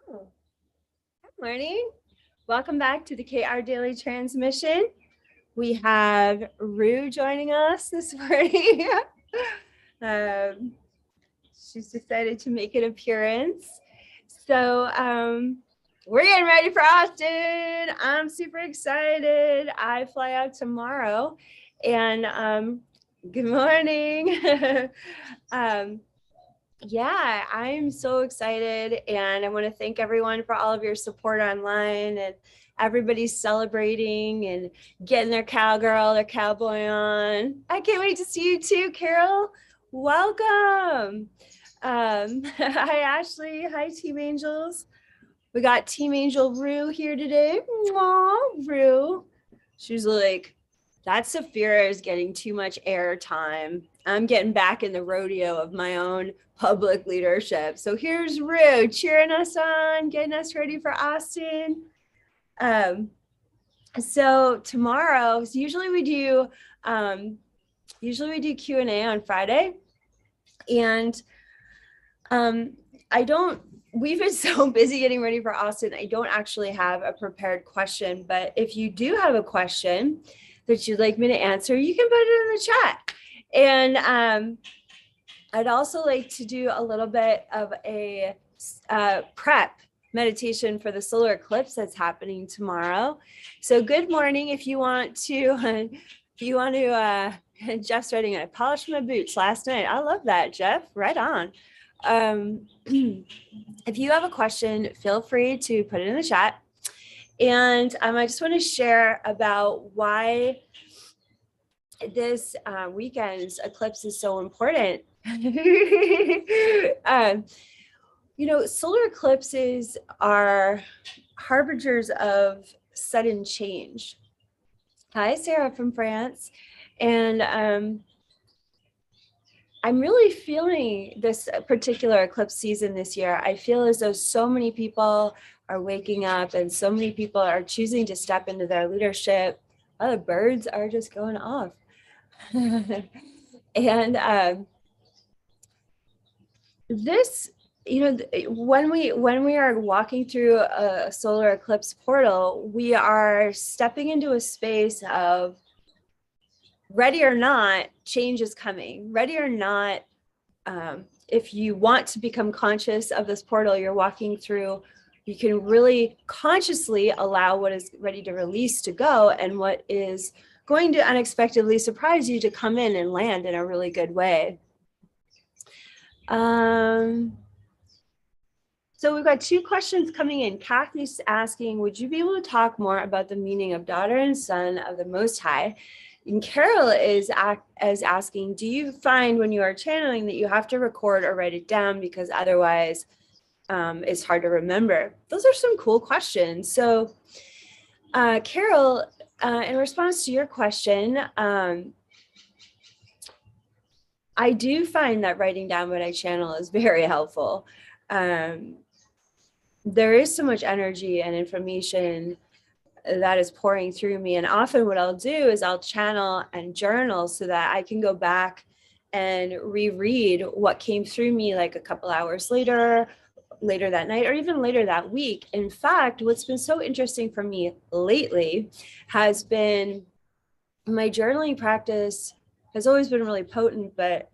Oh, good morning. Welcome back to the KR Daily Transmission. We have Rue joining us this morning. She's decided to make an appearance. So we're getting ready for Austin. I'm super excited. I fly out tomorrow. And good morning. Yeah, I'm so excited. And I want to thank everyone for all of your support online, and everybody's celebrating and getting their cowgirl, their cowboy on. I can't wait to see you too, Carol. Welcome. Hi, Ashley. Hi, Team Angels. We got Team Angel Rue here today. Aww, Rue. She's like, that Sophia is getting too much airtime. I'm getting back in the rodeo of my own public leadership. So here's Rue cheering us on, getting us ready for Austin. So tomorrow, usually we do Q&A on Friday. And we've been so busy getting ready for Austin, I don't actually have a prepared question. But if you do have a question that you'd like me to answer, you can put it in the chat. And I'd also like to do a little bit of a prep meditation for the solar eclipse that's happening tomorrow. So good morning. If you want to, Jeff's writing, I polished my boots last night. I love that, Jeff. Right on. If you have a question, feel free to put it in the chat. And I just want to share about why this weekend's eclipse is so important. Solar eclipses are harbingers of sudden change. Hi, Sarah from France. And I'm really feeling this particular eclipse season this year. I feel as though so many people are waking up and so many people are choosing to step into their leadership. Oh, the birds are just going off. And this, when we are walking through a solar eclipse portal, we are stepping into a space of, ready or not, change is coming. Ready or not, if you want to become conscious of this portal you're walking through, you can really consciously allow what is ready to release to go, and what is going to unexpectedly surprise you to come in and land in a really good way. So we've got two questions coming in. Kathy's asking, would you be able to talk more about the meaning of daughter and son of the Most High? And Carol is asking, do you find when you are channeling that you have to record or write it down because otherwise it's hard to remember? Those are some cool questions. So Carol, in response to your question, I do find that writing down what I channel is very helpful. There is so much energy and information that is pouring through me. And often what I'll do is I'll channel and journal so that I can go back and reread what came through me like a couple hours later that night, or even later that week. In fact, what's been so interesting for me lately has been my journaling practice has always been really potent, but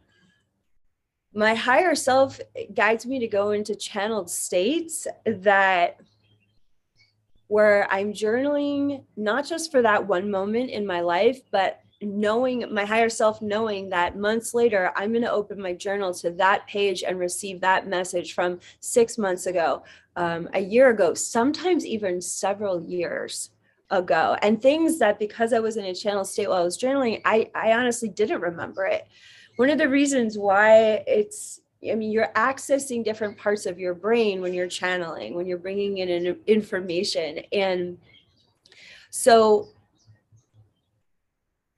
my higher self guides me to go into channeled states where I'm journaling, not just for that one moment in my life, but knowing my higher self, knowing that months later, I'm going to open my journal to that page and receive that message from 6 months ago, a year ago, sometimes even several years ago. And things that, because I was in a channel state while I was journaling, I honestly didn't remember it. One of the reasons why you're accessing different parts of your brain when you're channeling, when you're bringing in information. And so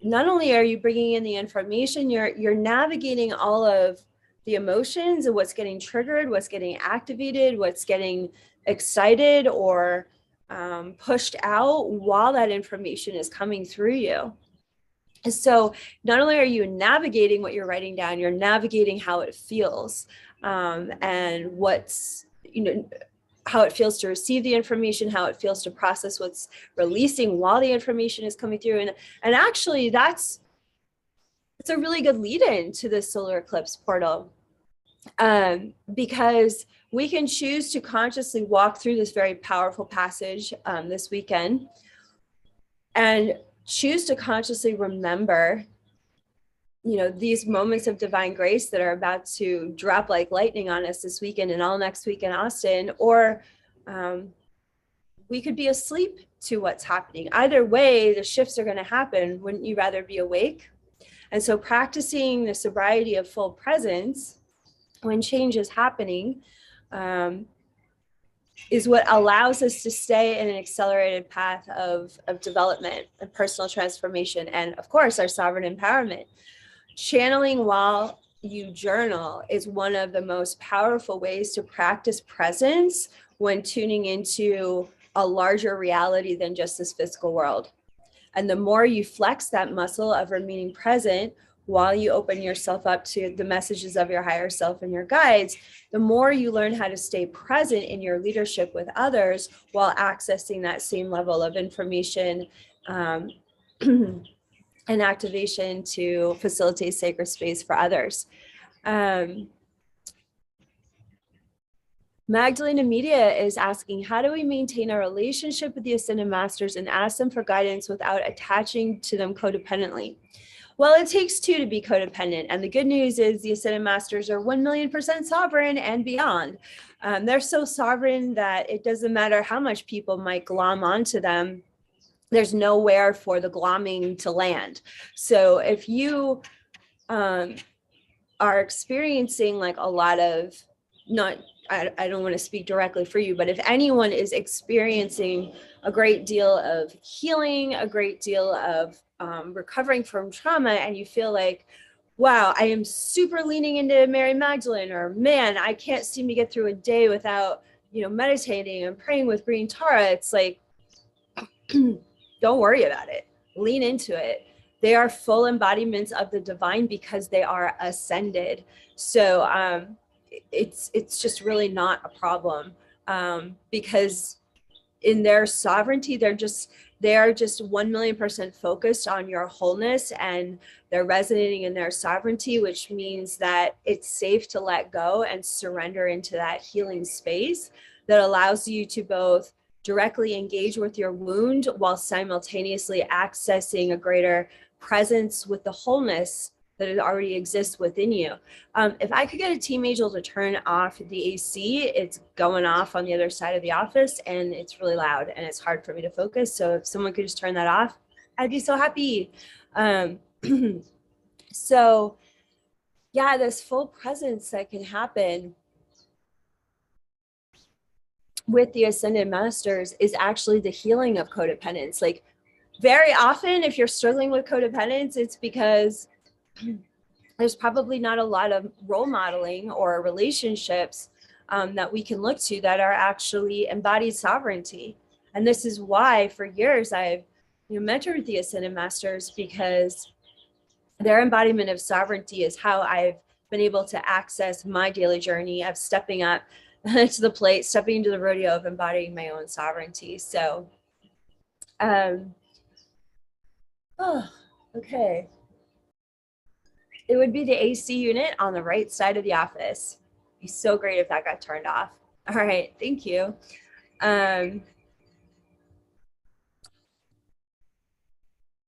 not only are you bringing in the information, you're navigating all of the emotions and what's getting triggered, what's getting activated, what's getting excited or pushed out while that information is coming through you. So not only are you navigating what you're writing down, you're navigating how it feels, and what's, how it feels to receive the information, how it feels to process what's releasing while the information is coming through. And actually it's a really good lead in to the solar eclipse portal, because we can choose to consciously walk through this very powerful passage this weekend and choose to consciously remember, you know, these moments of divine grace that are about to drop like lightning on us this weekend and all next week in Austin, or we could be asleep to what's happening. Either way, the shifts are going to happen. Wouldn't you rather be awake? And so practicing the sobriety of full presence when change is happening is what allows us to stay in an accelerated path of development and personal transformation, and of course, our sovereign empowerment. Channeling while you journal is one of the most powerful ways to practice presence when tuning into a larger reality than just this physical world. And the more you flex that muscle of remaining present while you open yourself up to the messages of your higher self and your guides, the more you learn how to stay present in your leadership with others while accessing that same level of information and activation to facilitate sacred space for others. Magdalena Media is asking, how do we maintain a relationship with the Ascended Masters and ask them for guidance without attaching to them codependently? Well, it takes two to be codependent. And the good news is the Ascended Masters are 1,000,000% sovereign and beyond. They're so sovereign that it doesn't matter how much people might glom onto them. There's nowhere for the glomming to land. So if you are experiencing like a lot of, I don't want to speak directly for you, but if anyone is experiencing a great deal of healing, a great deal of recovering from trauma, and you feel like, wow, I am super leaning into Mary Magdalene, or man, I can't seem to get through a day without, you know, meditating and praying with green Tara, it's like, don't worry about it. Lean into it. They are full embodiments of the divine because they are ascended. So it's just really not a problem, because in their sovereignty, they are just 1,000,000% focused on your wholeness, and they're resonating in their sovereignty, which means that it's safe to let go and surrender into that healing space that allows you to both directly engage with your wound while simultaneously accessing a greater presence with the wholeness that already exists within you. If I could get a team angel to turn off the AC, it's going off on the other side of the office and it's really loud and it's hard for me to focus. So if someone could just turn that off, I'd be so happy. So yeah, this full presence that can happen with the Ascended Masters is actually the healing of codependence. Like very often, if you're struggling with codependence, it's because there's probably not a lot of role modeling or relationships that we can look to that are actually embodied sovereignty. And this is why for years I've mentored the Ascended Masters, because their embodiment of sovereignty is how I've been able to access my daily journey of stepping up to the plate, stepping into the rodeo of embodying my own sovereignty. So, okay. It would be the AC unit on the right side of the office. It'd be so great if that got turned off. All right, thank you.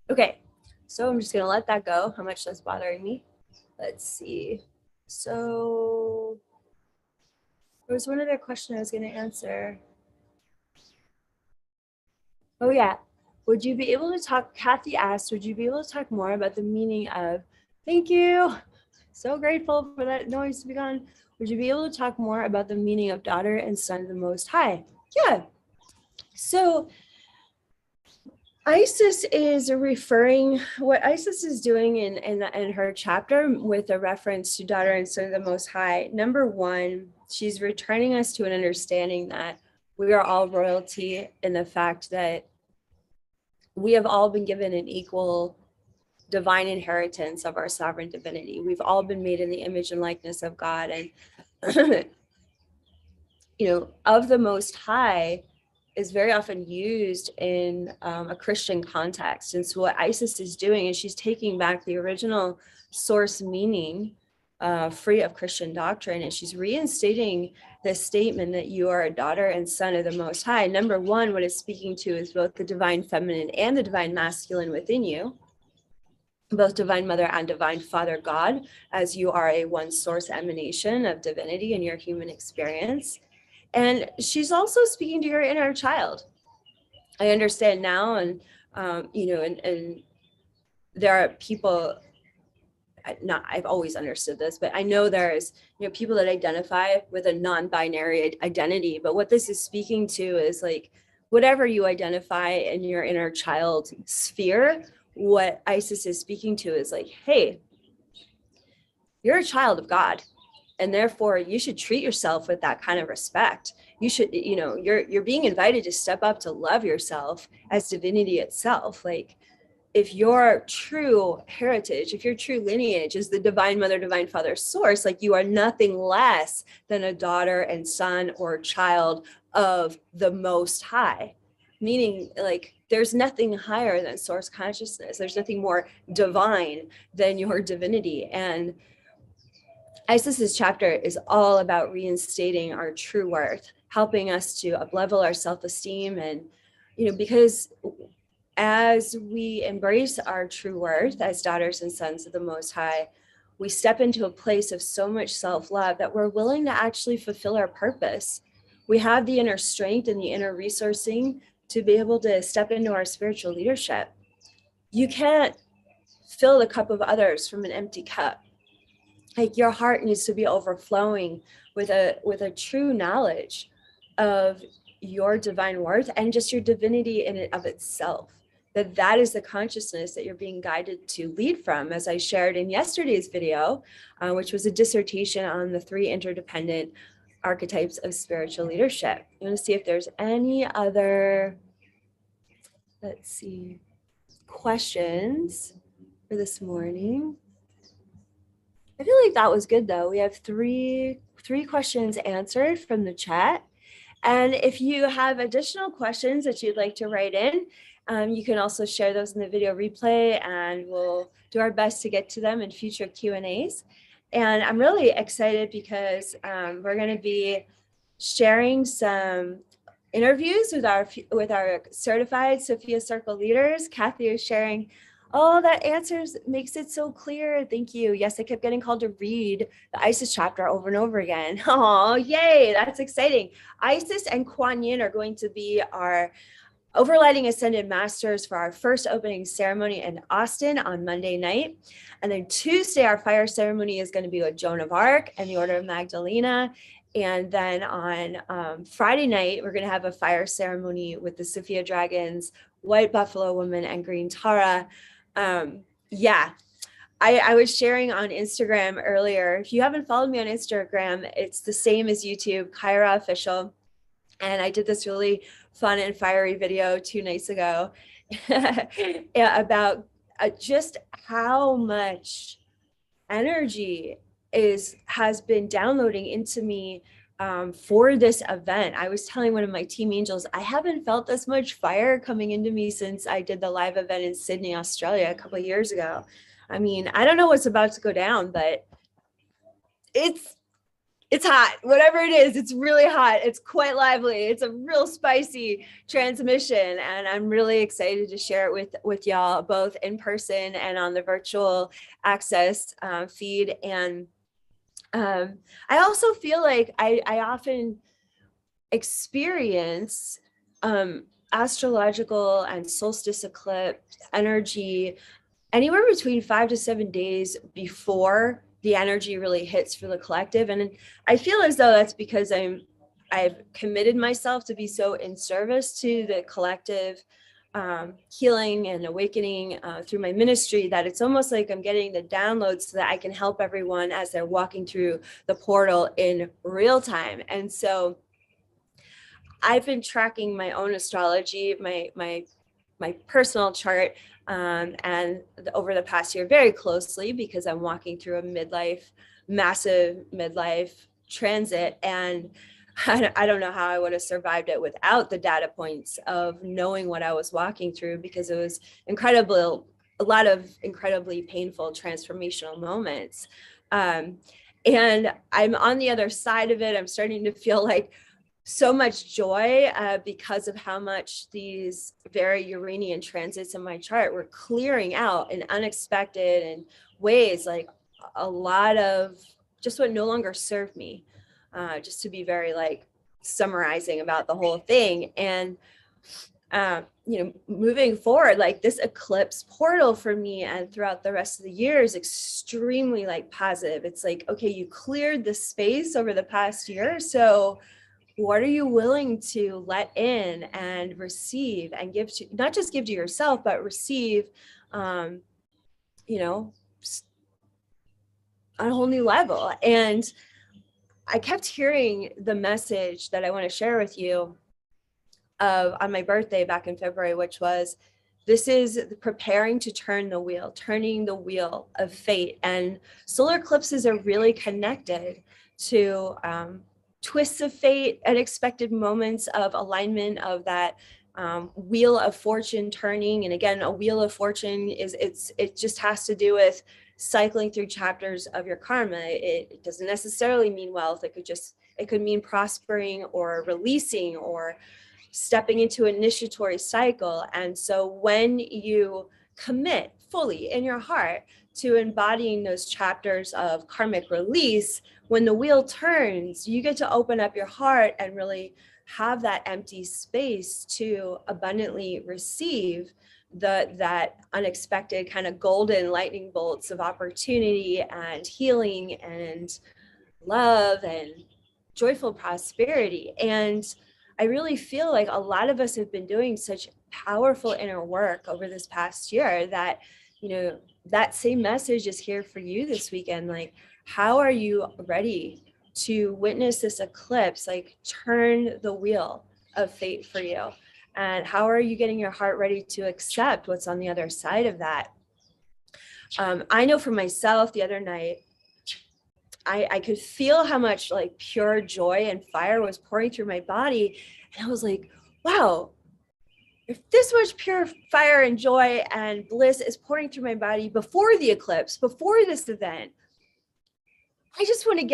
Okay, so I'm just gonna let that go. How much that's bothering me? Let's see. So there was one other question I was gonna answer. Oh yeah, would you be able to talk, Kathy asked, would you be able to talk more about the meaning of, thank you, so grateful for that noise to be gone. Would you be able to talk more about the meaning of daughter and son of the Most High? Yeah, so Isis is referring, what Isis is doing in her chapter with a reference to daughter and son of the Most High. Number one, she's returning us to an understanding that we are all royalty, in the fact that we have all been given an equal divine inheritance of our sovereign divinity. We've all been made in the image and likeness of God. And, of the Most High is very often used in a Christian context. And so what Isis is doing is she's taking back the original source meaning free of Christian doctrine, and she's reinstating this statement that you are a daughter and son of the Most High. Number one, what it's speaking to is both the divine feminine and the divine masculine within you, both divine mother and divine father God, as you are a one source emanation of divinity in your human experience. And she's also speaking to your inner child. I understand now, and and there are people, I've always understood this, but I know there's people that identify with a non-binary identity. But what this is speaking to is like whatever you identify in your inner child sphere, what Isis is speaking to is like, hey, you're a child of God, and therefore you should treat yourself with that kind of respect. You should, you're being invited to step up to love yourself as divinity itself. Like, if your true heritage, if your true lineage is the divine mother, divine father source, like you are nothing less than a daughter and son or child of the Most High. Meaning, like, there's nothing higher than source consciousness. There's nothing more divine than your divinity. And Isis's chapter is all about reinstating our true worth, helping us to up-level our self-esteem. And, because as we embrace our true worth as daughters and sons of the Most High, we step into a place of so much self-love that we're willing to actually fulfill our purpose. We have the inner strength and the inner resourcing to be able to step into our spiritual leadership. You can't fill the cup of others from an empty cup. Like, your heart needs to be overflowing with a true knowledge of your divine worth and just your divinity in and of itself. That is the consciousness that you're being guided to lead from, as I shared in yesterday's video, which was a dissertation on the 3 interdependent archetypes of spiritual leadership. You want to see if there's any other, questions for this morning. I feel like that was good though. We have three questions answered from the chat. And if you have additional questions that you'd like to write in, you can also share those in the video replay, and we'll do our best to get to them in future Q&As. And I'm really excited because we're going to be sharing some interviews with our certified Sophia Circle leaders. Kathy is sharing that answers makes it so clear. Thank you. Yes, I kept getting called to read the Isis chapter over and over again. Oh, yay. That's exciting. Isis and Kuan Yin are going to be our Overlighting Ascended Masters for our first opening ceremony in Austin on Monday night. And then Tuesday, our fire ceremony is going to be with Joan of Arc and the Order of Magdalena. And then on Friday night, we're going to have a fire ceremony with the Sophia Dragons, White Buffalo Woman, and Green Tara. I was sharing on Instagram earlier. If you haven't followed me on Instagram, it's the same as YouTube, Kaia Official. And I did this really fun and fiery video 2 nights ago about just how much energy has been downloading into me for this event. I was telling one of my team angels, I haven't felt this much fire coming into me since I did the live event in Sydney, Australia a couple of years ago. I mean, I don't know what's about to go down, but it's hot. Whatever it is, it's really hot. It's quite lively. It's a real spicy transmission. And I'm really excited to share it with y'all, both in person and on the virtual access feed. And I also feel like I often experience astrological and solstice eclipse energy anywhere between 5 to 7 days before the energy really hits for the collective. And I feel as though that's because I've committed myself to be so in service to the collective healing and awakening through my ministry, that it's almost like I'm getting the downloads so that I can help everyone as they're walking through the portal in real time. And so I've been tracking my own astrology, my personal chart, and over the past year very closely, because I'm walking through a massive midlife transit. And I don't know how I would have survived it without the data points of knowing what I was walking through, because it was incredible, a lot of incredibly painful transformational moments. And I'm on the other side of it. I'm starting to feel like so much joy because of how much these very Uranian transits in my chart were clearing out in unexpected and ways, like a lot of just what no longer served me, just to be very like summarizing about the whole thing. And moving forward, like this eclipse portal for me and throughout the rest of the year is extremely like positive. It's like, okay, you cleared the space over the past year, so what are you willing to let in and receive and give to, not just give to yourself, but receive, you know, on a whole new level. And I kept hearing the message that I want to share with you on my birthday back in February, which was, this is preparing to turn the wheel, turning the wheel of fate. And solar eclipses are really connected to twists of fate, unexpected moments of alignment of that wheel of fortune turning. And again, a wheel of fortune it just has to do with cycling through chapters of your karma. It doesn't necessarily mean wealth. It could mean prospering or releasing or stepping into an initiatory cycle. And so when you commit fully in your heart to embodying those chapters of karmic release, when the wheel turns, you get to open up your heart and really have that empty space to abundantly receive that unexpected kind of golden lightning bolts of opportunity and healing and love and joyful prosperity. And I really feel like a lot of us have been doing such powerful inner work over this past year that, that same message is here for you this weekend. Like, how are you ready to witness this eclipse, like turn the wheel of fate for you? And how are you getting your heart ready to accept what's on the other side of that? I know for myself, the other night, I could feel how much like pure joy and fire was pouring through my body. And I was like, wow, if this much pure fire and joy and bliss is pouring through my body before the eclipse, before this event, I want to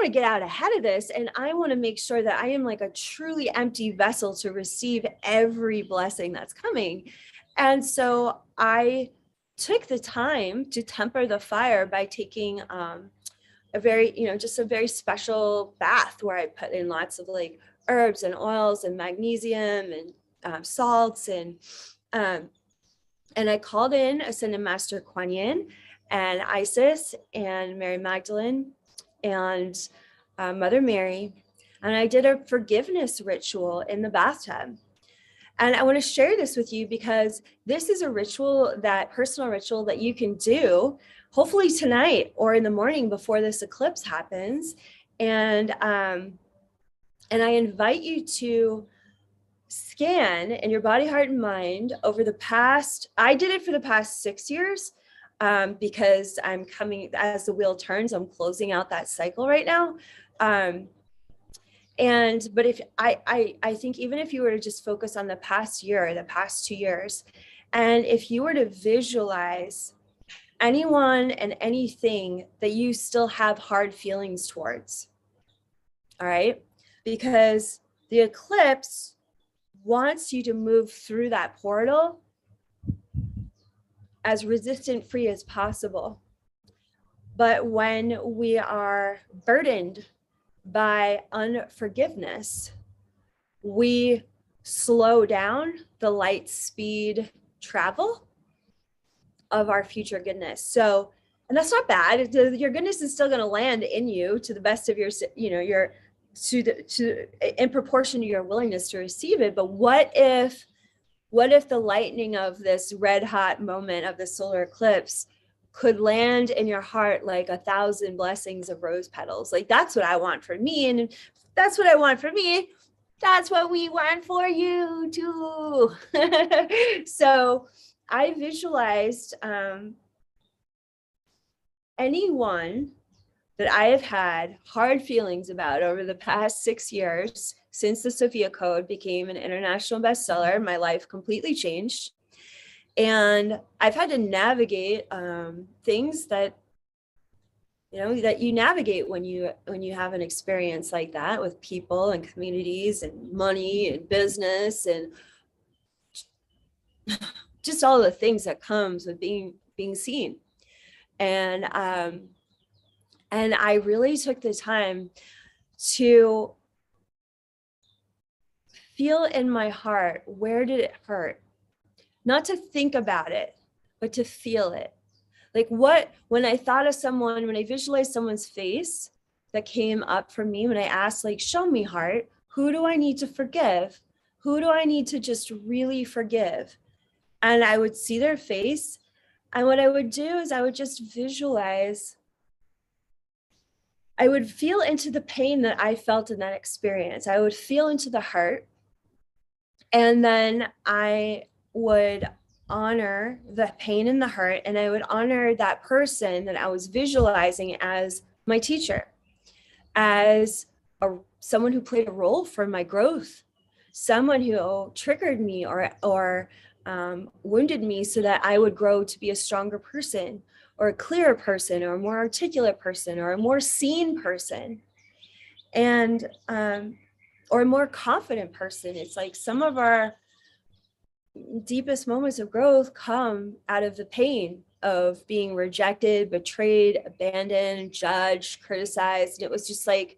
get out ahead of this. And I want to make sure that I am like a truly empty vessel to receive every blessing that's coming. And so I took the time to temper the fire by taking, a very, just a very special bath where I put in lots of like herbs and oils and magnesium and salts. And I called in Ascended Master Kuan Yin and Isis and Mary Magdalene and Mother Mary. And I did a forgiveness ritual in the bathtub. And I want to share this with you because this is a personal ritual that you can do hopefully tonight or in the morning before this eclipse happens. And I invite you to scan in your body, heart, and mind over the past, I did it for the past 6 years because I'm coming, as the wheel turns, I'm closing out that cycle right now. But if I think even if you were to just focus on the past year, the past 2 years, and if you were to visualize anyone and anything that you still have hard feelings towards, all right? Because the eclipse wants you to move through that portal as resistant free as possible. But when we are burdened by unforgiveness, we slow down the light speed travel of our future goodness. So, and that's not bad. Your goodness is still going to land in you to the best of your, in proportion to your willingness to receive it. But what if the lightning of this red hot moment of the solar eclipse could land in your heart like 1,000 blessings of rose petals? Like, that's what I want for me. And that's what I want for me. That's what we want for you too. So I visualized anyone that I have had hard feelings about over the past 6 years since the Sophia Code became an international bestseller. My life completely changed. And I've had to navigate things that that you navigate when you have an experience like that, with people and communities and money and business and just all the things that comes with being seen. And I really took the time to feel in my heart, where did it hurt? Not to think about it, but to feel it. Like, when I thought of someone, when I visualized someone's face that came up for me, when I asked, like, show me, heart, who do I need to forgive? Who do I need to just really forgive? And I would see their face. And what I would do is I would just visualize. I would feel into the pain that I felt in that experience. I would feel into the heart. And then I would honor the pain and the hurt, and I would honor that person that I was visualizing as my teacher, as someone who played a role for my growth, someone who triggered me or wounded me so that I would grow to be a stronger person, or a clearer person, or a more articulate person, or a more seen person, and or a more confident person. It's like some of our deepest moments of growth come out of the pain of being rejected, betrayed, abandoned, judged, criticized. And it was just like,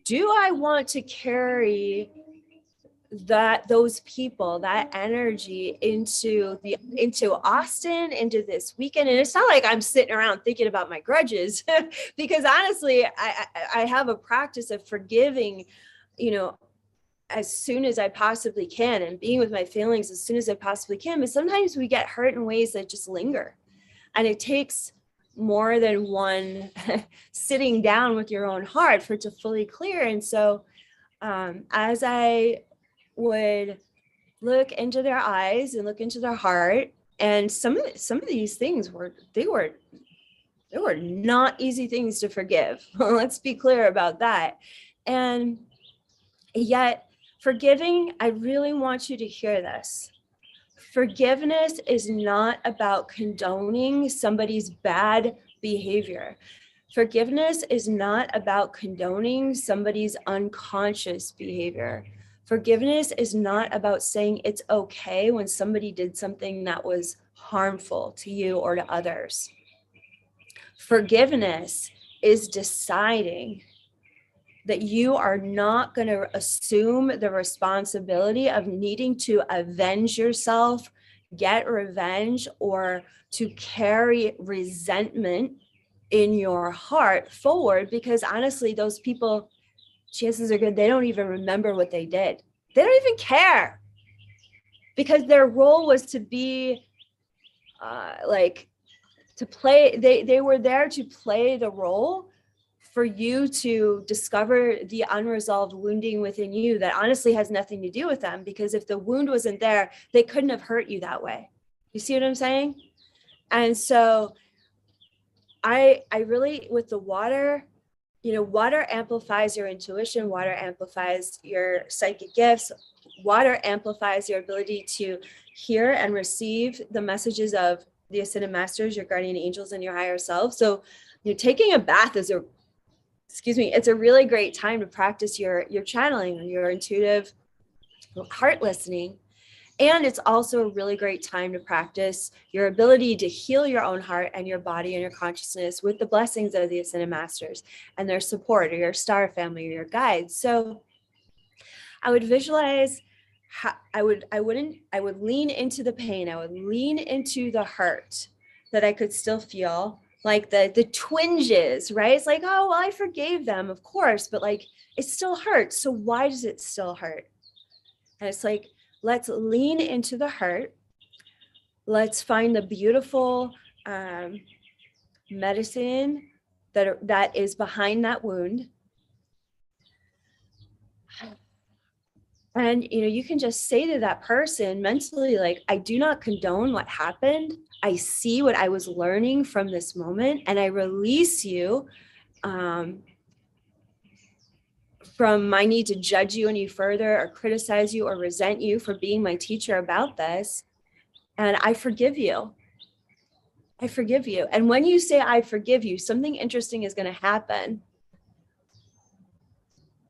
do I want to carry those people, that energy into Austin, into this weekend? And it's not like I'm sitting around thinking about my grudges because honestly, I have a practice of forgiving, as soon as I possibly can, and being with my feelings as soon as I possibly can. But sometimes we get hurt in ways that just linger. And it takes more than one sitting down with your own heart for it to fully clear. And so as I would look into their eyes and look into their heart, and some of these things were not easy things to forgive. Let's be clear about that. And yet, forgiving, I really want you to hear this. Forgiveness is not about condoning somebody's bad behavior. Forgiveness is not about condoning somebody's unconscious behavior. Forgiveness is not about saying it's okay when somebody did something that was harmful to you or to others. Forgiveness is deciding that you are not going to assume the responsibility of needing to avenge yourself, get revenge, or to carry resentment in your heart forward, because honestly, those people, chances are good, they don't even remember what they did. They don't even care, because their role was to be to play. They were there to play the role for you to discover the unresolved wounding within you that honestly has nothing to do with them, because if the wound wasn't there, they couldn't have hurt you that way. You see what I'm saying? And so I really, with the water, water amplifies your intuition, water amplifies your psychic gifts, water amplifies your ability to hear and receive the messages of the Ascended Masters, your guardian angels, and your higher self. So taking a bath is it's a really great time to practice your channeling, your intuitive heart listening. And it's also a really great time to practice your ability to heal your own heart and your body and your consciousness with the blessings of the Ascended Masters and their support, or your star family, or your guides. So I would visualize how I would lean into the pain. I would lean into the hurt that I could still feel, like the twinges, right? It's like, oh, well, I forgave them, of course, but like, it still hurts. So why does it still hurt? And it's like, let's lean into the hurt. Let's find the beautiful medicine that is behind that wound. And, you can just say to that person mentally, like, I do not condone what happened. I see what I was learning from this moment, and I release you from my need to judge you any further or criticize you or resent you for being my teacher about this. And I forgive you. I forgive you. And when you say, I forgive you, something interesting is going to happen.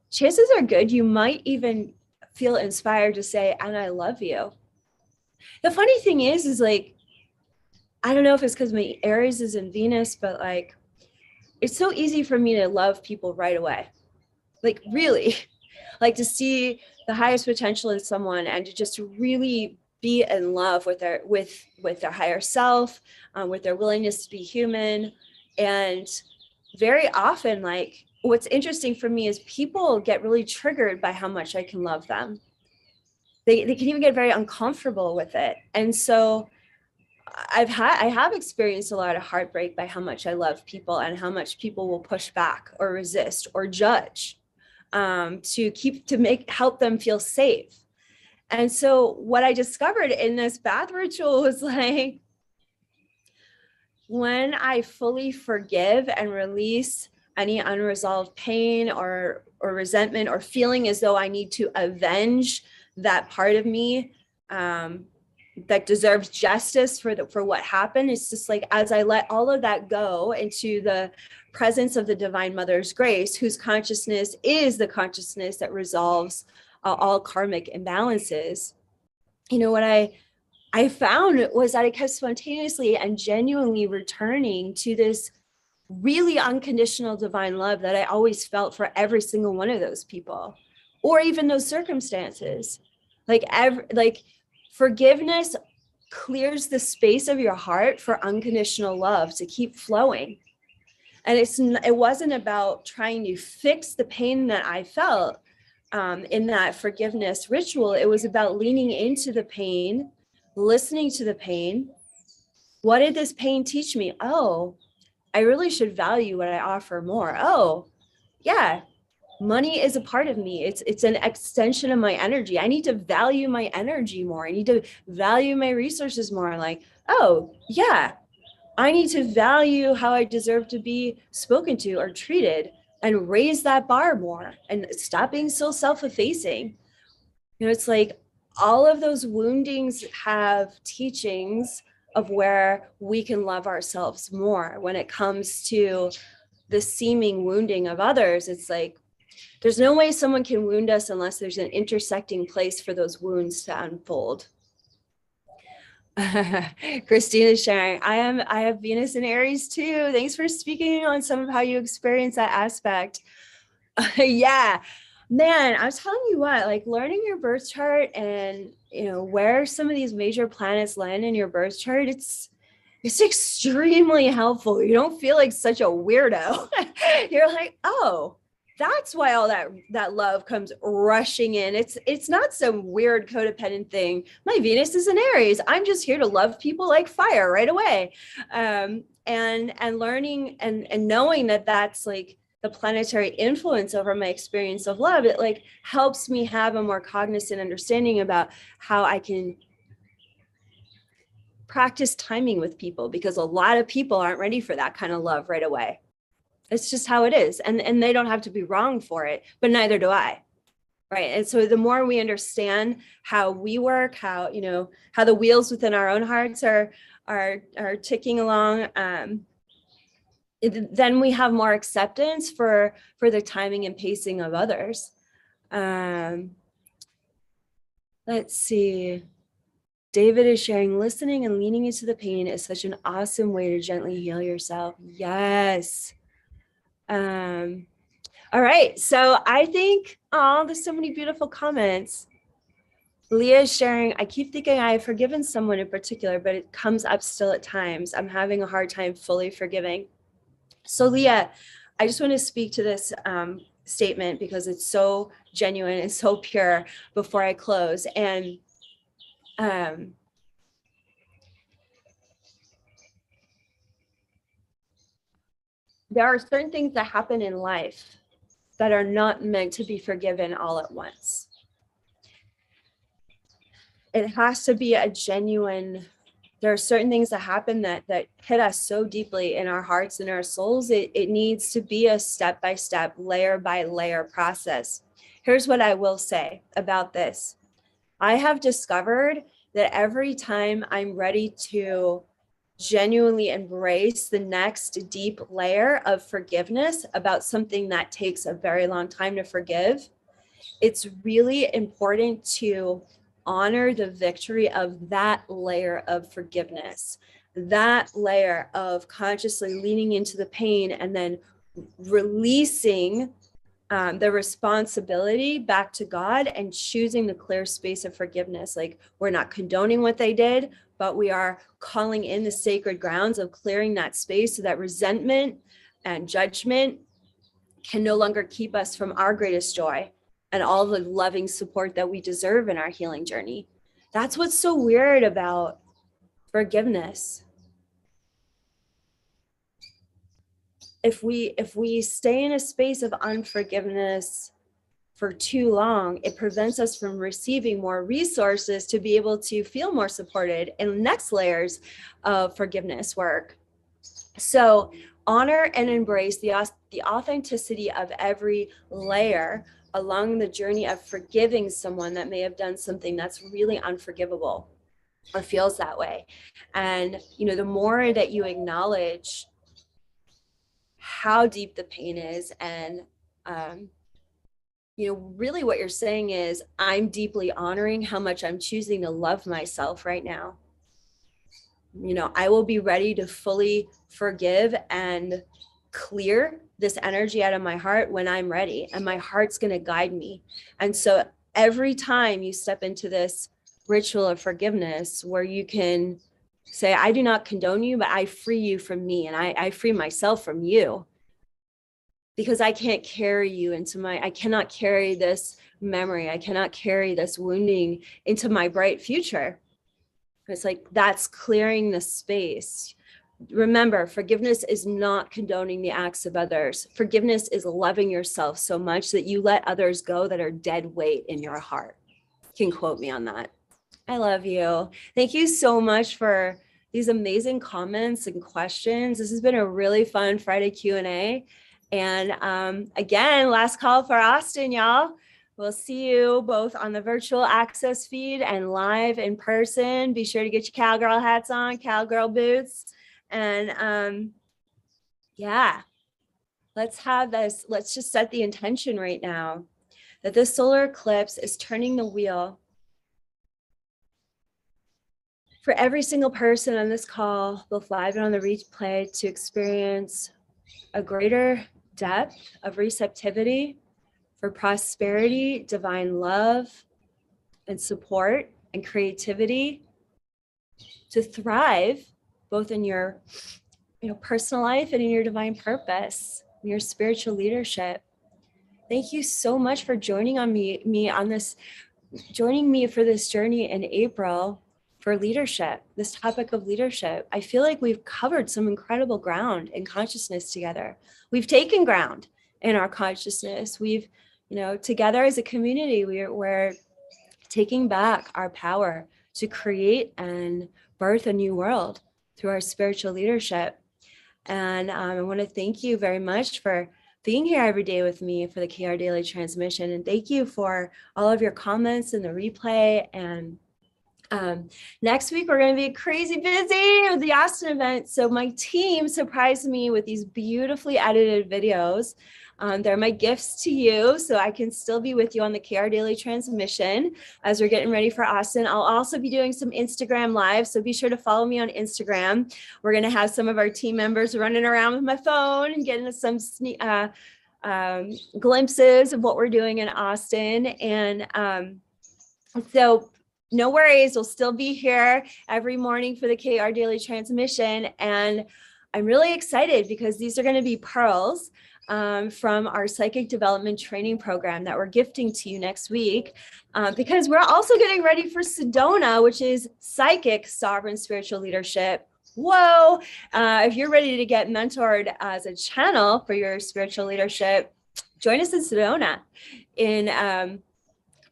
Chances are good you might even feel inspired to say, and I love you. The funny thing is like, I don't know if it's because my Aries is in Venus, but like, it's so easy for me to love people right away. Like really, like to see the highest potential in someone and to just really be in love with their higher self, with their willingness to be human. And very often, like what's interesting for me is people get really triggered by how much I can love them. They can even get very uncomfortable with it. And so I have experienced a lot of heartbreak by how much I love people and how much people will push back or resist or judge, to help them feel safe. And so what I discovered in this bath ritual was like, when I fully forgive and release any unresolved pain or resentment or feeling as though I need to avenge that part of me that deserves justice for what happened, it's just like, as I let all of that go into the presence of the Divine Mother's grace, whose consciousness is the consciousness that resolves all karmic imbalances. You know, what I found was that I kept spontaneously and genuinely returning to this really unconditional divine love that I always felt for every single one of those people, or even those circumstances. Like forgiveness clears the space of your heart for unconditional love to keep flowing. And it wasn't about trying to fix the pain that I felt in that forgiveness ritual. It was about leaning into the pain, listening to the pain. What did this pain teach me? Oh, I really should value what I offer more. Oh, yeah, money is a part of me. It's an extension of my energy. I need to value my energy more. I need to value my resources more. Like, oh, yeah, I need to value how I deserve to be spoken to or treated and raise that bar more and stop being so self-effacing. You know, it's like all of those woundings have teachings of where we can love ourselves more. When it comes to the seeming wounding of others, it's like, there's no way someone can wound us unless there's an intersecting place for those wounds to unfold. Christine is sharing, I have Venus in Aries too. Thanks for speaking on some of how you experience that aspect. Yeah, man, I was telling you what, like learning your birth chart and, you know, where some of these major planets land in your birth chart, it's extremely helpful. You don't feel like such a weirdo. You're like, oh, that's why all that love comes rushing in. It's not some weird codependent thing. My Venus is in Aries. I'm just here to love people like fire right away. And learning and knowing that that's like the planetary influence over my experience of love, it like helps me have a more cognizant understanding about how I can practice timing with people, because a lot of people aren't ready for that kind of love right away. It's just how it is. And they don't have to be wrong for it, but neither do I. Right. And so the more we understand how we work, how, you know, how the wheels within our own hearts are ticking along, then we have more acceptance for the timing and pacing of others. Let's see. David is sharing, listening and leaning into the pain is such an awesome way to gently heal yourself. Yes. All right. So I think, oh, there's so many beautiful comments. Leah is sharing, I keep thinking I have forgiven someone in particular, but it comes up still at times. I'm having a hard time fully forgiving. So Leah, I just want to speak to this statement because it's so genuine and so pure before I close. And there are certain things that happen in life that are not meant to be forgiven all at once. It has to be a genuine there are certain things that happen that hit us so deeply in our hearts and our souls. It needs to be a step-by-step, layer-by-layer process. Here's what I will say about this. I have discovered that every time I'm ready to genuinely embrace the next deep layer of forgiveness about something that takes a very long time to forgive, it's really important to honor the victory of that layer of forgiveness, that layer of consciously leaning into the pain and then releasing the responsibility back to God and choosing the clear space of forgiveness. Like, we're not condoning what they did, but we are calling in the sacred grounds of clearing that space so that resentment and judgment can no longer keep us from our greatest joy and all the loving support that we deserve in our healing journey. That's what's so weird about forgiveness. If we stay in a space of unforgiveness for too long, it prevents us from receiving more resources to be able to feel more supported in next layers of forgiveness work. So honor and embrace the authenticity of every layer along the journey of forgiving someone that may have done something that's really unforgivable or feels that way. And, the more that you acknowledge how deep the pain is, and, really what you're saying is, I'm deeply honoring how much I'm choosing to love myself right now. I will be ready to fully forgive and clear this energy out of my heart when I'm ready, and my heart's going to guide me. And so every time you step into this ritual of forgiveness where you can say, I do not condone you, but I free you from me, and I free myself from you, because I can't carry you I cannot carry this memory. I cannot carry this wounding into my bright future. It's like, that's clearing the space. Remember, forgiveness is not condoning the acts of others. Forgiveness is loving yourself so much that you let others go that are dead weight in your heart. You can quote me on that. I love you. Thank you so much for these amazing comments and questions. This has been a really fun Friday Q&A. And again, last call for Austin, y'all. We'll see you both on the virtual access feed and live in person. Be sure to get your cowgirl hats on, cowgirl boots. And yeah, let's just set the intention right now that this solar eclipse is turning the wheel for every single person on this call, both live and on the replay, to experience a greater depth of receptivity for prosperity, divine love, and support and creativity, to thrive both in your personal life and in your divine purpose, in your spiritual leadership. Thank you so much for joining me for this journey in April for leadership, this topic of leadership. I feel like we've covered some incredible ground in consciousness together. We've taken ground in our consciousness. We've, together as a community, we're taking back our power to create and birth a new world through our spiritual leadership. And I want to thank you very much for being here every day with me for the KR Daily Transmission. And thank you for all of your comments in the replay. And next week, we're going to be crazy busy with the Austin event. So my team surprised me with these beautifully edited videos. They're my gifts to you, so I can still be with you on the KR Daily Transmission as we're getting ready for Austin. I'll also be doing some Instagram live, so be sure to follow me on Instagram. We're going to have some of our team members running around with my phone and getting some glimpses of what we're doing in Austin. And so no worries, we'll still be here every morning for the KR Daily Transmission. And I'm really excited because these are going to be pearls from our psychic development training program that we're gifting to you next week, because we're also getting ready for Sedona, which is psychic sovereign spiritual leadership. Whoa! If you're ready to get mentored as a channel for your spiritual leadership, join us in Sedona in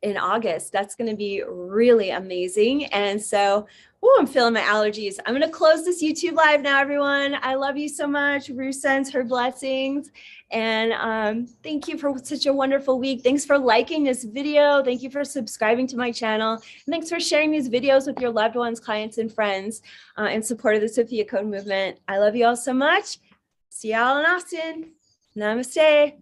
in August. That's going to be really amazing. And so, oh, I'm feeling my allergies. I'm going to close this YouTube live now, everyone. I love you so much. Rue sends her blessings. And thank you for such a wonderful week. Thanks for liking this video. Thank you for subscribing to my channel. And thanks for sharing these videos with your loved ones, clients, and friends in support of the Sophia Code movement. I love you all so much. See y'all in Austin. Namaste.